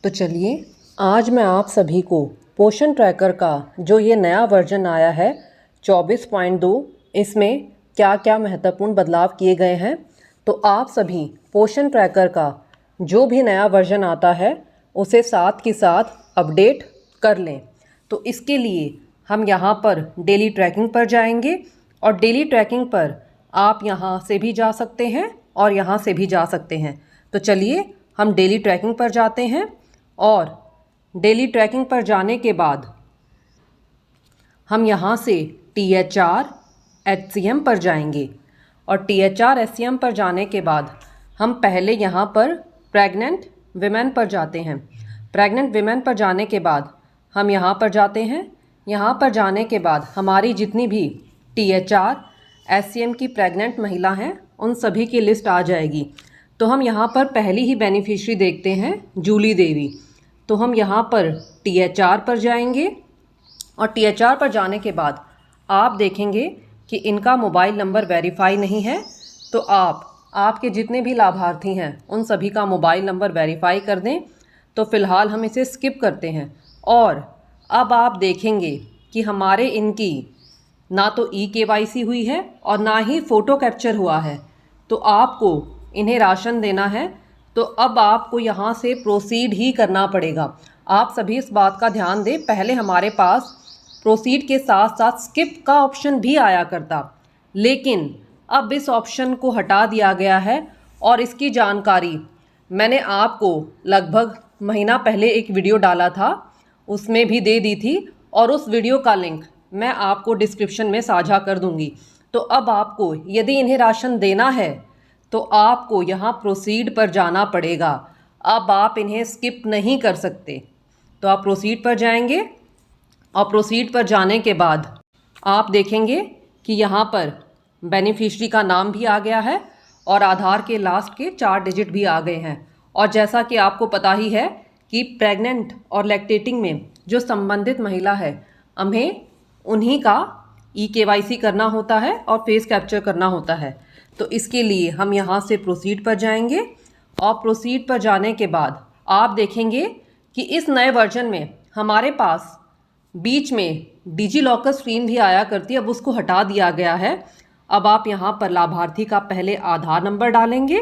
तो चलिए आज मैं आप सभी को पोषण ट्रैकर का जो ये नया वर्जन आया है 24.2 इसमें क्या क्या महत्वपूर्ण बदलाव किए गए हैं, तो आप सभी पोषण ट्रैकर का जो भी नया वर्जन आता है उसे साथ के साथ अपडेट कर लें। तो इसके लिए हम यहाँ पर डेली ट्रैकिंग पर जाएंगे और डेली ट्रैकिंग पर आप यहाँ से भी जा सकते हैं और यहाँ से भी जा सकते हैं। तो चलिए हम डेली ट्रैकिंग पर जाते हैं और डेली ट्रैकिंग पर जाने के बाद हम यहाँ से THR HCM पर जाएंगे और THR HCM पर जाने के बाद हम पहले यहाँ पर प्रेग्नेंट विमेन पर जाते हैं। प्रेग्नेंट विमेन पर जाने के बाद हम यहाँ पर जाते हैं। यहाँ पर जाने के बाद हमारी जितनी भी THR HCM की प्रेग्नेंट महिला हैं उन सभी की लिस्ट आ जाएगी। तो हम यहाँ पर पहली ही बेनिफिशियरी देखते हैं, जूली देवी। तो हम यहाँ पर THR पर जाएंगे और THR पर जाने के बाद आप देखेंगे कि इनका मोबाइल नंबर वेरीफाई नहीं है। तो आपके जितने भी लाभार्थी हैं उन सभी का मोबाइल नंबर वेरीफाई कर दें। तो फ़िलहाल हम इसे स्किप करते हैं और अब आप देखेंगे कि हमारे इनकी ना तो eKYC हुई है और ना ही फ़ोटो कैप्चर हुआ है। तो आपको इन्हें राशन देना है, तो अब आपको यहाँ से प्रोसीड ही करना पड़ेगा। आप सभी इस बात का ध्यान दें, पहले हमारे पास प्रोसीड के साथ साथ स्किप का ऑप्शन भी आया करता, लेकिन अब इस ऑप्शन को हटा दिया गया है और इसकी जानकारी मैंने आपको लगभग महीना पहले एक वीडियो डाला था, उसमें भी दे दी थी और उस वीडियो का लिंक मैं आपको डिस्क्रिप्शन में साझा कर दूंगी। तो अब आपको यदि इन्हें राशन देना है तो आपको यहाँ प्रोसीड पर जाना पड़ेगा। अब आप इन्हें स्किप नहीं कर सकते। तो आप प्रोसीड पर जाएंगे और प्रोसीड पर जाने के बाद आप देखेंगे कि यहाँ पर बेनिफिशियरी का नाम भी आ गया है और आधार के लास्ट के 4 डिजिट भी आ गए हैं। और जैसा कि आपको पता ही है कि प्रेग्नेंट और लैक्टेटिंग में जो संबंधित महिला है हमें उन्हीं का eKYC करना होता है और फेस कैप्चर करना होता है। तो इसके लिए हम यहाँ से प्रोसीड पर जाएंगे और प्रोसीड पर जाने के बाद आप देखेंगे कि इस नए वर्जन में हमारे पास बीच में डिजी लॉकर स्क्रीन भी आया करती है, अब उसको हटा दिया गया है। अब आप यहाँ पर लाभार्थी का पहले आधार नंबर डालेंगे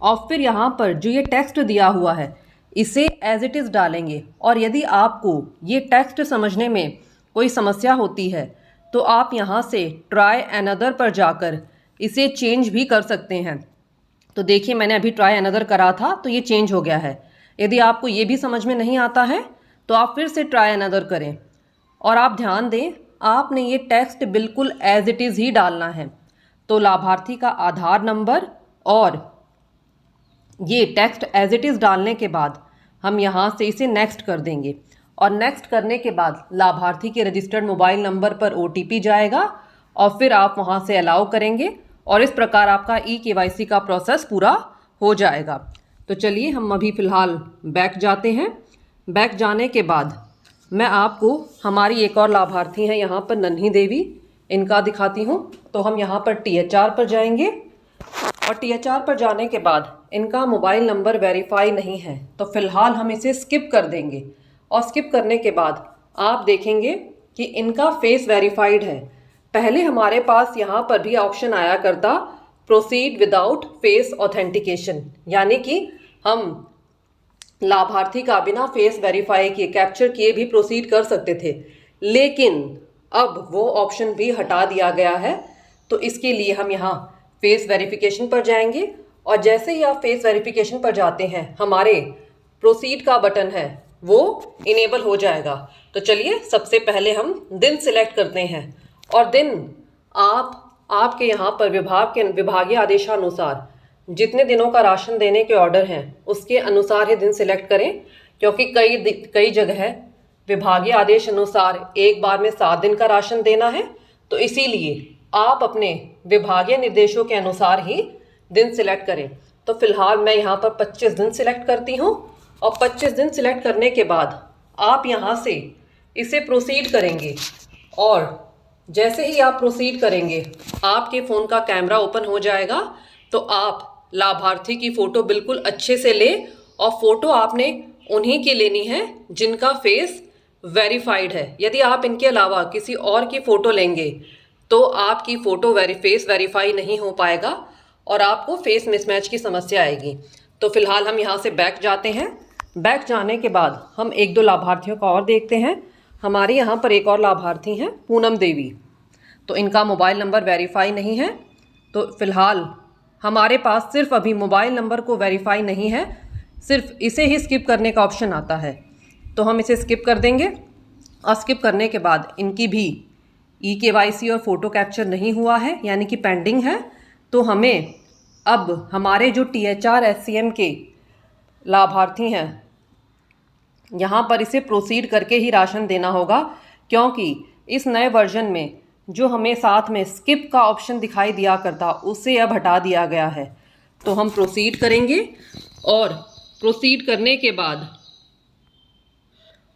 और फिर यहाँ पर जो ये टेक्स्ट दिया हुआ है इसे एज इट इज़ डालेंगे। और यदि आपको ये टेक्स्ट समझने में कोई समस्या होती है तो आप यहाँ से ट्राई अनदर पर जाकर इसे चेंज भी कर सकते हैं। तो देखिए मैंने अभी ट्राई अनदर करा था तो ये चेंज हो गया है। यदि आपको ये भी समझ में नहीं आता है तो आप फिर से ट्राई अनदर करें और आप ध्यान दें आपने ये टेक्स्ट बिल्कुल एज इट इज़ ही डालना है। तो लाभार्थी का आधार नंबर और ये टेक्स्ट एज इट इज़ डालने के बाद हम यहाँ से इसे नेक्स्ट कर देंगे और नेक्स्ट करने के बाद लाभार्थी के रजिस्टर्ड मोबाइल नंबर पर OTP जाएगा और फिर आप वहाँ से अलाउ करेंगे और इस प्रकार आपका eKYC का प्रोसेस पूरा हो जाएगा। तो चलिए हम अभी फ़िलहाल बैक जाते हैं। बैक जाने के बाद मैं आपको हमारी एक और लाभार्थी हैं यहाँ पर नन्ही देवी, इनका दिखाती हूँ। तो हम यहाँ पर THR पर जाएंगे और THR पर जाने के बाद इनका मोबाइल नंबर वेरीफाई नहीं है तो फ़िलहाल हम इसे स्किप कर देंगे और स्किप करने के बाद आप देखेंगे कि इनका फेस वेरीफाइड है। पहले हमारे पास यहाँ पर भी ऑप्शन आया करता प्रोसीड विदाउट फेस ऑथेंटिकेशन, यानी कि हम लाभार्थी का बिना फेस वेरीफाई किए कैप्चर किए भी प्रोसीड कर सकते थे, लेकिन अब वो ऑप्शन भी हटा दिया गया है। तो इसके लिए हम यहाँ फेस वेरिफिकेशन पर जाएंगे और जैसे ही आप फेस वेरिफिकेशन पर जाते हैं हमारे प्रोसीड का बटन है वो इनेबल हो जाएगा। तो चलिए सबसे पहले हम दिन सिलेक्ट करते हैं और दिन आपके यहाँ पर विभागीय आदेशानुसार जितने दिनों का राशन देने के ऑर्डर हैं उसके अनुसार ही दिन सिलेक्ट करें, क्योंकि कई जगह विभागीय आदेश अनुसार एक बार में 7 दिन का राशन देना है। तो इसीलिए आप अपने विभागीय निर्देशों के अनुसार ही दिन सिलेक्ट करें। तो फिलहाल मैं यहाँ पर 25 दिन सिलेक्ट करती हूँ और 25 दिन सिलेक्ट करने के बाद आप यहाँ से इसे प्रोसीड करेंगे और जैसे ही आप प्रोसीड करेंगे आपके फ़ोन का कैमरा ओपन हो जाएगा। तो आप लाभार्थी की फ़ोटो बिल्कुल अच्छे से लें और फ़ोटो आपने उन्हीं की लेनी है जिनका फेस वेरीफाइड है। यदि आप इनके अलावा किसी और की फ़ोटो लेंगे तो आपकी फ़ोटो फेस वेरीफाई नहीं हो पाएगा और आपको फेस मिसमैच की समस्या आएगी। तो फिलहाल हम यहाँ से बैक जाते हैं। बैक जाने के बाद हम एक दो लाभार्थियों का और देखते हैं। हमारे यहाँ पर एक और लाभार्थी हैं, पूनम देवी। तो इनका मोबाइल नंबर वेरीफाई नहीं है। तो फिलहाल हमारे पास सिर्फ अभी मोबाइल नंबर को वेरीफाई नहीं है, सिर्फ इसे ही स्किप करने का ऑप्शन आता है। तो हम इसे स्किप कर देंगे और स्किप करने के बाद इनकी भी eKYC और फ़ोटो कैप्चर नहीं हुआ है, यानी कि पेंडिंग है। तो हमें अब हमारे जो THR SCM के लाभार्थी हैं यहाँ पर इसे प्रोसीड करके ही राशन देना होगा, क्योंकि इस नए वर्जन में जो हमें साथ में स्किप का ऑप्शन दिखाई दिया करता उसे अब हटा दिया गया है। तो हम प्रोसीड करेंगे और प्रोसीड करने के बाद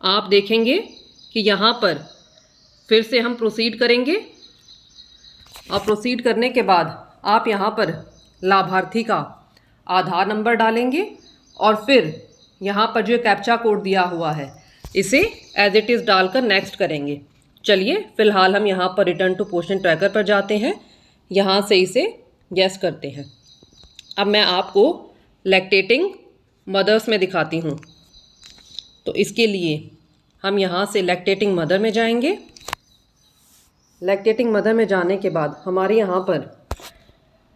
आप देखेंगे कि यहाँ पर फिर से हम प्रोसीड करेंगे और प्रोसीड करने के बाद आप यहाँ पर लाभार्थी का आधार नंबर डालेंगे और फिर यहाँ पर जो कैप्चा कोड दिया हुआ है इसे एज इट इज़ डालकर नेक्स्ट करेंगे। चलिए फिलहाल हम यहाँ पर रिटर्न टू पोषण ट्रैकर पर जाते हैं, यहाँ से इसे गैस करते हैं। अब मैं आपको लैक्टेटिंग मदर्स में दिखाती हूँ। तो इसके लिए हम यहाँ से लैक्टेटिंग मदर में जाएंगे। लैक्टेटिंग मदर में जाने के बाद हमारे यहाँ पर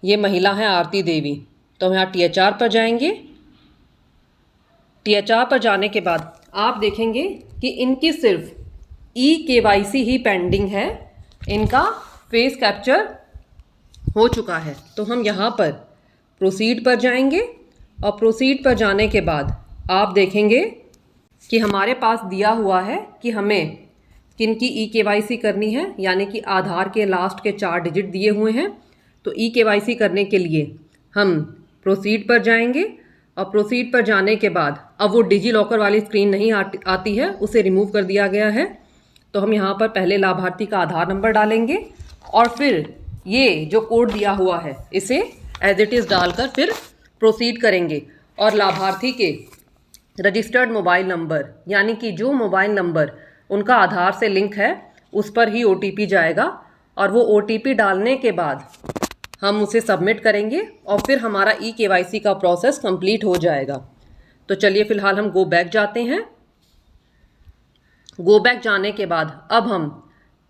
ये महिला है आरती देवी। तो हम यहाँ THR पर जाएंगे। THR पर जाने के बाद आप देखेंगे कि इनकी सिर्फ eKYC ही पेंडिंग है, इनका फेस कैप्चर हो चुका है। तो हम यहाँ पर प्रोसीड पर जाएंगे और प्रोसीड पर जाने के बाद आप देखेंगे कि हमारे पास दिया हुआ है कि हमें किनकी eKYC करनी है, यानी कि आधार के लास्ट के 4 डिजिट दिए हुए हैं। तो eKYC करने के लिए हम प्रोसीड पर जाएंगे और प्रोसीड पर जाने के बाद अब वो डिजी लॉकर वाली स्क्रीन नहीं आती है, उसे रिमूव कर दिया गया है। तो हम यहाँ पर पहले लाभार्थी का आधार नंबर डालेंगे और फिर ये जो कोड दिया हुआ है इसे एज इट इज़ डालकर फिर प्रोसीड करेंगे और लाभार्थी के रजिस्टर्ड मोबाइल नंबर, यानी कि जो मोबाइल नंबर उनका आधार से लिंक है उस पर ही OTP जाएगा और वो OTP डालने के बाद हम उसे सबमिट करेंगे और फिर हमारा eKYC का प्रोसेस कंप्लीट हो जाएगा। तो चलिए फिलहाल हम गो बैक जाते हैं। गो बैक जाने के बाद अब हम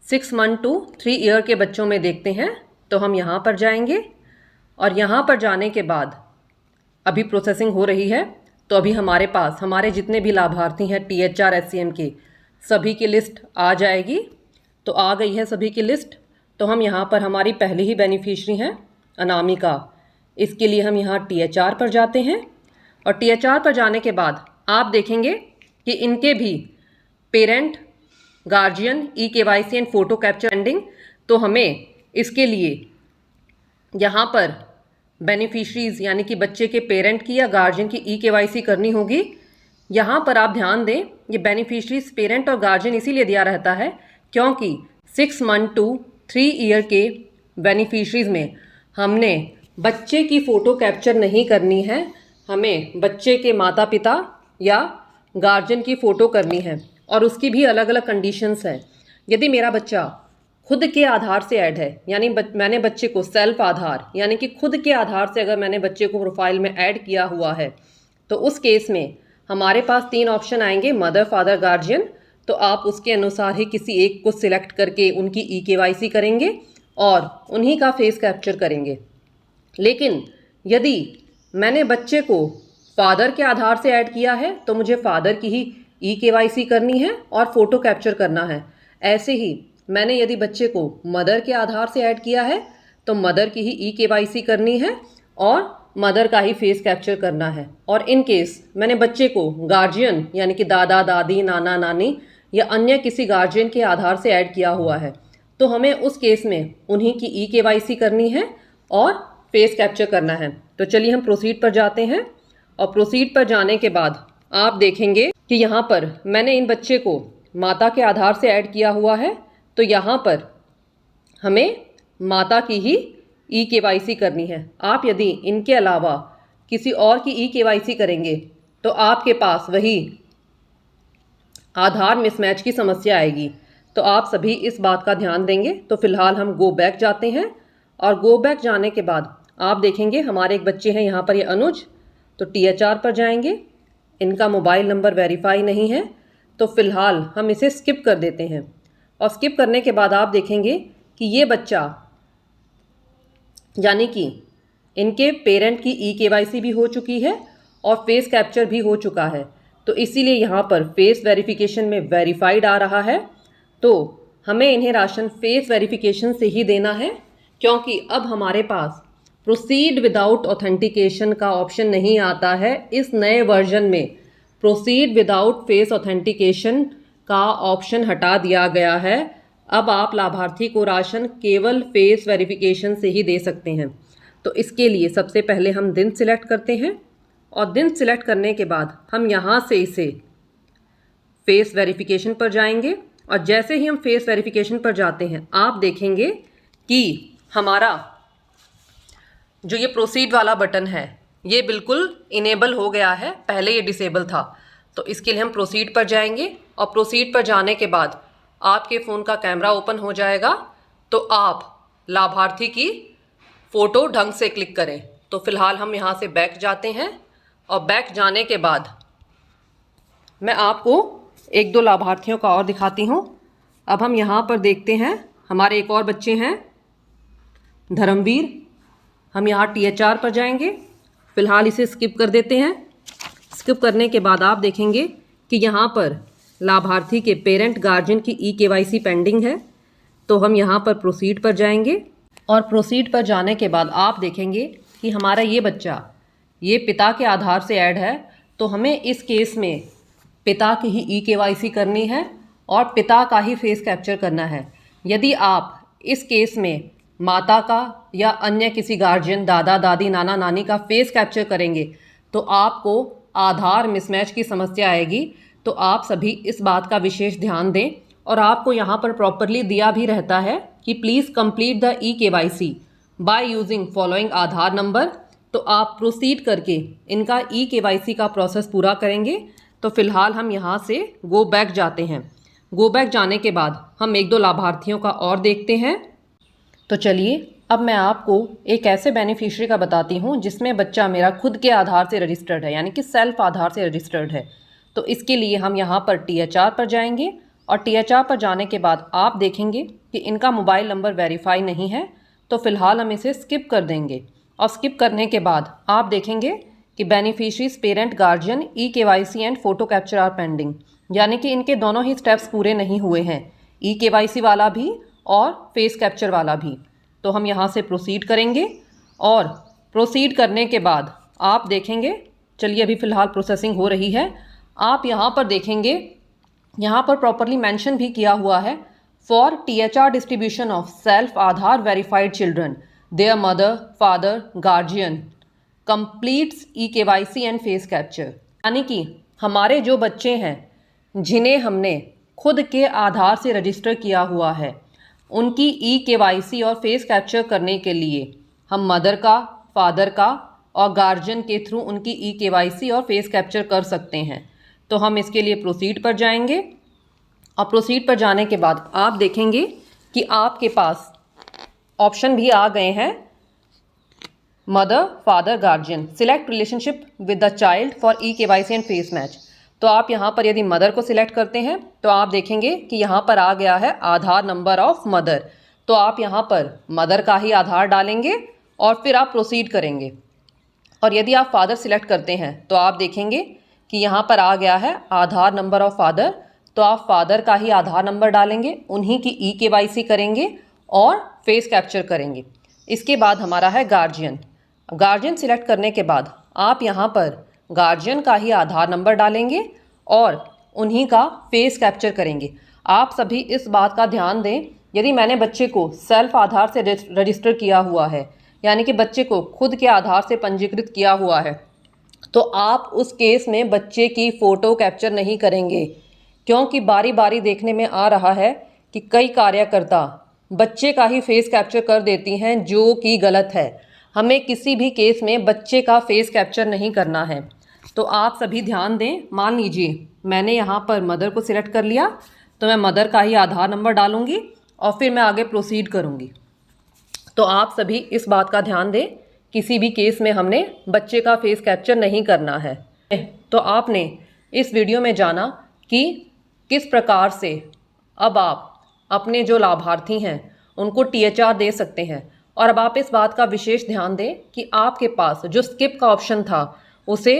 6 मंथ टू 3 ईयर के बच्चों में देखते हैं। तो हम यहाँ पर जाएंगे और यहाँ पर जाने के बाद अभी प्रोसेसिंग हो रही है। तो अभी हमारे पास हमारे जितने भी लाभार्थी हैं THR SCM के सभी की लिस्ट आ जाएगी। तो आ गई है सभी की लिस्ट। तो हम यहाँ पर हमारी पहली ही बेनिफिशरी हैं अनामिका, इसके लिए हम यहाँ THR पर जाते हैं और THR पर जाने के बाद आप देखेंगे कि इनके भी parent, guardian, eKYC and photo capture pending. तो हमें इसके लिए यहाँ पर बेनिफिशरीज़ यानी कि बच्चे के पेरेंट की या गार्जियन की eKYC करनी होगी। यहाँ पर आप ध्यान दें, ये बेनिफिशरीज़ पेरेंट और गार्जियन इसीलिए दिया रहता है क्योंकि 6 मंथ टू 3 ईयर के बेनिफिशरीज़ में हमने बच्चे की फ़ोटो कैप्चर नहीं करनी है, हमें बच्चे के माता पिता या गार्जियन की फ़ोटो करनी है और उसकी भी अलग अलग कंडीशंस है। यदि मेरा बच्चा खुद के आधार से ऐड है, यानी मैंने बच्चे को सेल्फ आधार यानी कि खुद के आधार से अगर मैंने बच्चे को प्रोफाइल में ऐड किया हुआ है, तो उस केस में हमारे पास 3 ऑप्शन आएंगे, मदर, फादर, गार्जियन। तो आप उसके अनुसार ही किसी एक को सिलेक्ट करके उनकी eKYC करेंगे और उन्हीं का फेस कैप्चर करेंगे। लेकिन यदि मैंने बच्चे को फादर के आधार से ऐड किया है तो मुझे फादर की ही eKYC करनी है और फ़ोटो कैप्चर करना है। ऐसे ही मैंने यदि बच्चे को मदर के आधार से ऐड किया है तो मदर की ही eKYC करनी है और मदर का ही फेस कैप्चर करना है। और इन केस मैंने बच्चे को गार्जियन यानी कि दादा, दादी, नाना, नानी या अन्य किसी गार्जियन के आधार से ऐड किया हुआ है तो हमें उस केस में उन्हीं की eKYC करनी है और फेस कैप्चर करना है। तो चलिए हम प्रोसीड पर जाते हैं और प्रोसीड पर जाने के बाद आप देखेंगे कि यहाँ पर मैंने इन बच्चे को माता के आधार से ऐड किया हुआ है। तो यहाँ पर हमें माता की ही eKYC करनी है। आप यदि इनके अलावा किसी और की eKYC करेंगे तो आपके पास वही आधार मिसमैच की समस्या आएगी। तो आप सभी इस बात का ध्यान देंगे। तो फिलहाल हम गो बैक जाते हैं और गो बैक जाने के बाद आप देखेंगे हमारे एक बच्चे हैं यहाँ पर, ये अनुज। तो THR पर जाएंगे, इनका मोबाइल नंबर वेरीफाई नहीं है, तो फिलहाल हम इसे स्किप कर देते हैं। और स्किप करने के बाद आप देखेंगे कि ये बच्चा यानी कि इनके पेरेंट की eKYC भी हो चुकी है और फेस कैप्चर भी हो चुका है। तो इसीलिए यहाँ पर फेस वेरिफिकेशन में वेरीफाइड आ रहा है। तो हमें इन्हें राशन फेस वेरिफिकेशन से ही देना है, क्योंकि अब हमारे पास प्रोसीड विदाउट ऑथेंटिकेशन का ऑप्शन नहीं आता है। इस नए वर्जन में प्रोसीड विदाउट फेस ऑथेंटिकेशन का ऑप्शन हटा दिया गया है। अब आप लाभार्थी को राशन केवल फेस वेरिफिकेशन से ही दे सकते हैं। तो इसके लिए सबसे पहले हम दिन सिलेक्ट करते हैं और दिन सिलेक्ट करने के बाद हम यहाँ से इसे फेस वेरिफिकेशन पर जाएंगे। और जैसे ही हम फेस वेरिफिकेशन पर जाते हैं आप देखेंगे कि हमारा जो ये प्रोसीड वाला बटन है ये बिल्कुल इनेबल हो गया है, पहले ये डिसेबल था। तो इसके लिए हम प्रोसीड पर जाएंगे और प्रोसीड पर जाने के बाद आपके फ़ोन का कैमरा ओपन हो जाएगा। तो आप लाभार्थी की फ़ोटो ढंग से क्लिक करें। तो फिलहाल हम यहाँ से बैक जाते हैं और बैक जाने के बाद मैं आपको एक दो लाभार्थियों का और दिखाती हूँ। अब हम यहाँ पर देखते हैं हमारे एक और बच्चे हैं, धर्मवीर। हम यहाँ THR पर जाएंगे, फ़िलहाल इसे स्किप कर देते हैं। स्किप करने के बाद आप देखेंगे कि यहाँ पर लाभार्थी के पेरेंट गार्जियन की eKYC पेंडिंग है। तो हम यहाँ पर प्रोसीड पर जाएंगे और प्रोसीड पर जाने के बाद आप देखेंगे कि हमारा ये बच्चा ये पिता के आधार से ऐड है। तो हमें इस केस में पिता की ही eKYC करनी है और पिता का ही फेस कैप्चर करना है। यदि आप इस केस में माता का या अन्य किसी गार्जियन, दादा दादी, नाना नानी का फेस कैप्चर करेंगे तो आपको आधार मिसमैच की समस्या आएगी। तो आप सभी इस बात का विशेष ध्यान दें। और आपको यहाँ पर प्रॉपरली दिया भी रहता है कि please complete the eKYC by using following Aadhaar number. तो आप प्रोसीड करके इनका eKYC का प्रोसेस पूरा करेंगे। तो फिलहाल हम यहाँ से गो बैक जाते हैं। गो बैक जाने के बाद हम एक दो लाभार्थियों का और देखते हैं। तो चलिए अब मैं आपको एक ऐसे बेनिफिशियरी का बताती हूँ जिसमें बच्चा मेरा खुद के आधार से रजिस्टर्ड है, यानी कि सेल्फ आधार से रजिस्टर्ड है। तो इसके लिए हम यहाँ पर THR पर जाएंगे और THR पर जाने के बाद आप देखेंगे कि इनका मोबाइल नंबर वेरीफाई नहीं है। तो फ़िलहाल हम इसे स्किप कर देंगे और स्किप करने के बाद आप देखेंगे कि beneficiaries parent guardian eKYC and photo capture are pending, यानी कि इनके दोनों ही स्टेप्स पूरे नहीं हुए हैं, eKYC वाला भी और फेस कैप्चर वाला भी। तो हम यहाँ से प्रोसीड करेंगे और प्रोसीड करने के बाद आप देखेंगे, चलिए अभी फ़िलहाल प्रोसेसिंग हो रही है। आप यहाँ पर देखेंगे, यहाँ पर प्रॉपरली मेंशन भी किया हुआ है, for THR distribution of self Aadhaar verified children there mother father guardian completes eKYC and face capture. यानी कि हमारे जो बच्चे हैं जिन्हें हमने खुद के आधार से रजिस्टर किया हुआ है उनकी eKYC और फेस कैप्चर करने के लिए हम मदर का, फादर का और गार्जियन के थ्रू उनकी eKYC और फेस कैप्चर कर सकते हैं। तो हम इसके लिए प्रोसीड पर जाएंगे और प्रोसीड पर जाने के बाद आप देखेंगे कि आपके पास ऑप्शन भी आ गए हैं, mother father guardian, select relationship with the child for eKYC and face match. तो आप यहाँ पर यदि मदर को सिलेक्ट करते हैं तो आप देखेंगे कि यहाँ पर आ गया है आधार नंबर ऑफ मदर। तो आप यहाँ पर मदर का ही आधार डालेंगे और फिर आप प्रोसीड करेंगे। और यदि आप फादर सिलेक्ट करते हैं तो आप देखेंगे कि यहाँ पर आ गया है आधार नंबर ऑफ फादर। तो आप फादर का ही आधार नंबर डालेंगे, उन्हीं की eKYC करेंगे और फेस कैप्चर करेंगे। इसके बाद हमारा है गार्जियन। गार्जियन सिलेक्ट करने के बाद आप यहाँ पर गार्जियन का ही आधार नंबर डालेंगे और उन्हीं का फेस कैप्चर करेंगे। आप सभी इस बात का ध्यान दें, यदि मैंने बच्चे को सेल्फ आधार से रजिस्टर किया हुआ है, यानी कि बच्चे को खुद के आधार से पंजीकृत किया हुआ है, तो आप उस केस में बच्चे की फ़ोटो कैप्चर नहीं करेंगे, क्योंकि बारी बारी देखने में आ रहा है कि कई कार्यकर्ता बच्चे का ही फेस कैप्चर कर देती हैं, जो कि गलत है। हमें किसी भी केस में बच्चे का फेस कैप्चर नहीं करना है। तो आप सभी ध्यान दें, मान लीजिए मैंने यहाँ पर मदर को सिलेक्ट कर लिया, तो मैं मदर का ही आधार नंबर डालूंगी और फिर मैं आगे प्रोसीड करूँगी। तो आप सभी इस बात का ध्यान दें, किसी भी केस में हमने बच्चे का फेस कैप्चर नहीं करना है। तो आपने इस वीडियो में जाना कि किस प्रकार से अब आप अपने जो लाभार्थी हैं उनको THR दे सकते हैं। और अब आप इस बात का विशेष ध्यान दें कि आपके पास जो स्किप का ऑप्शन था उसे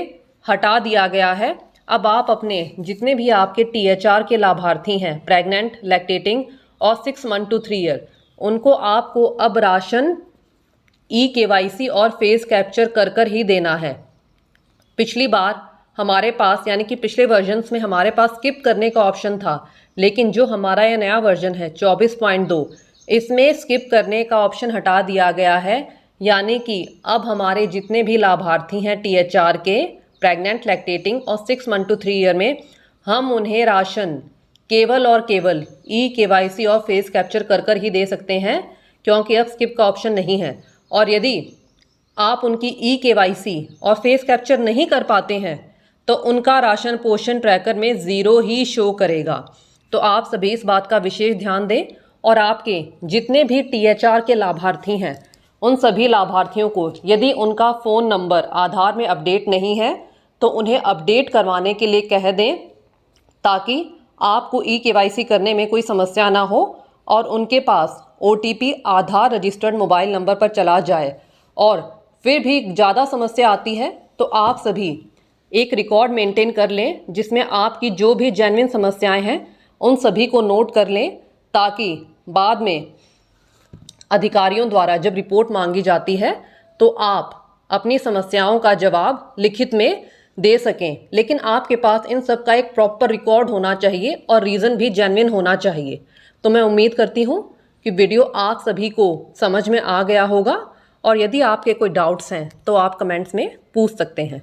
हटा दिया गया है। अब आप अपने जितने भी आपके THR के लाभार्थी हैं, प्रेग्नेंट, लैक्टेटिंग और 6 मंथ टू 3 ईयर, उनको आपको अब राशन eKYC और फेस कैप्चर कर ही देना है। पिछली बार हमारे पास यानी कि पिछले वर्जन्स में हमारे पास स्किप करने का ऑप्शन था, लेकिन जो हमारा यह नया वर्जन है 24.2, इसमें स्किप करने का ऑप्शन हटा दिया गया है। यानी कि अब हमारे जितने भी लाभार्थी हैं THR के, प्रेग्नेंट, लैक्टेटिंग और 6 मंथ टू 3 ईयर में, हम उन्हें राशन केवल और केवल eKYC और फेस कैप्चर कर ही दे सकते हैं, क्योंकि अब स्किप का ऑप्शन नहीं है। और यदि आप उनकी eKYC और फेस कैप्चर नहीं कर पाते हैं तो उनका राशन पोषण ट्रैकर में 0 ही शो करेगा। तो आप सभी इस बात का विशेष ध्यान दें और आपके जितने भी THR के लाभार्थी हैं उन सभी लाभार्थियों को यदि उनका फ़ोन नंबर आधार में अपडेट नहीं है तो उन्हें अपडेट करवाने के लिए कह दें, ताकि आपको eKYC करने में कोई समस्या ना हो और उनके पास OTP आधार रजिस्टर्ड मोबाइल नंबर पर चला जाए। और फिर भी ज़्यादा समस्या आती है तो आप सभी एक रिकॉर्ड मेंटेन कर लें, जिसमें आपकी जो भी जेन्युइन समस्याएं हैं उन सभी को नोट कर लें, ताकि बाद में अधिकारियों द्वारा जब रिपोर्ट मांगी जाती है तो आप अपनी समस्याओं का जवाब लिखित में दे सकें। लेकिन आपके पास इन सब का एक प्रॉपर रिकॉर्ड होना चाहिए और रीज़न भी जेन्युइन होना चाहिए। तो मैं उम्मीद करती हूँ कि वीडियो आप सभी को समझ में आ गया होगा, और यदि आपके कोई डाउट्स हैं तो आप कमेंट्स में पूछ सकते हैं।